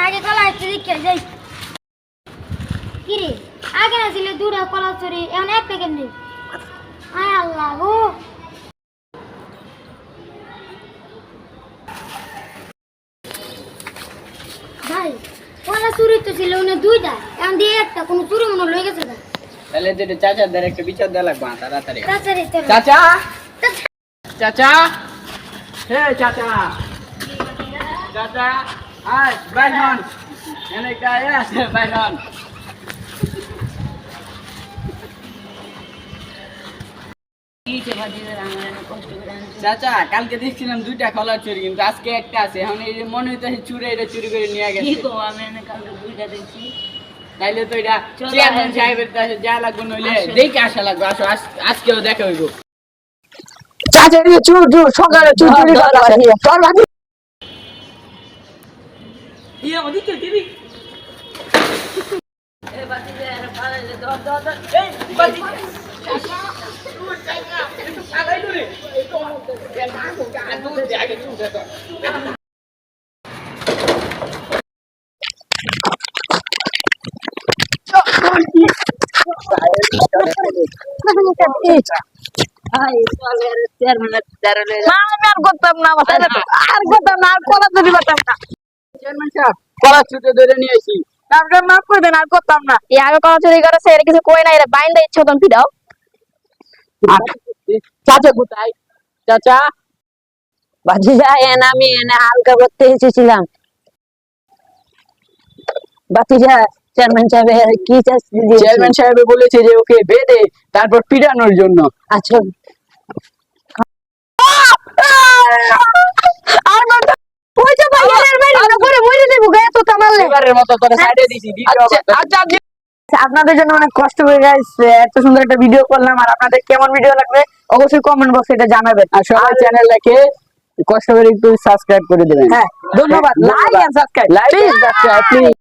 আগে কলা আসতে দেখে যাই কি রে আগে না ছিল দুটা কলা চুরি এখন একটা কেমনি আয় আল্লাহ গো ভাই কলা চুরি তো ছিল না দুইটা এখন দিয়ে একটা কোনো চুরি মনে লয়ে গেছে না তাহলে যেটা চাচাদের একটা বিচার দেওয়া লাগবে তাড়াতাড়ি তাড়াতাড়ি চলো চাচা চাচা হে চাচা চাচা আয় বাইরন এনে কায় আছে বাইরন চাচা কালকে দেখছিলাম দুইটা কলার চুরি কিন্তু আজকে একটা আছে এখন এই যে মনে হইতেছে চুরি এটা চুরি করে নিয়ে গেছে তাইলে তো এটা চেয়ারম্যান সাহেবের কাছে যা লাগবে নইলে দেখে আসা লাগবে আসো আজকেও দেখা হইব চাচা চুর চুর সকালে চুর চুরি করে আসে তোর বাকি ইয়া মদি তো দিবি এ বাতি দে আরে পারে দর দর দর এই বাতি আগাই দরে এই তো এ না তো আদু দে আগে চুর দে মাফ করে দেন আর করতাম না আগে কলা চুরি করেছে এর কিছু কই না এর বাইন্দা ইচ্ছে মতন পিটাও চাচা কোথায় চাচা ভাতিজা এনে আমি এনে হালকা করতে এসেছিলাম ভাতিজা চেয়ারম্যান সাহেব কি চেয়ারম্যান সাহেব বলেছে যে ওকে বেঁধে তারপর পিটানোর জন্য আচ্ছা আর মারতে ওই যে ভাই এর বাইরে না করে মরে দেব গায়ে তো তামালে এবারের মতো তোরে সাইডে দিছি আচ্ছা আপনাদের জন্য অনেক কষ্ট হয়ে গেছে এত সুন্দর একটা ভিডিও করলাম আর আপনাদের কেমন ভিডিও লাগবে অবশ্যই কমেন্ট বক্সে এটা জানাবেন আর সবাই চ্যানেলটাকে কষ্ট করে একটু সাবস্ক্রাইব করে দেবেন হ্যাঁ ধন্যবাদ like and subscribe like and subscribe please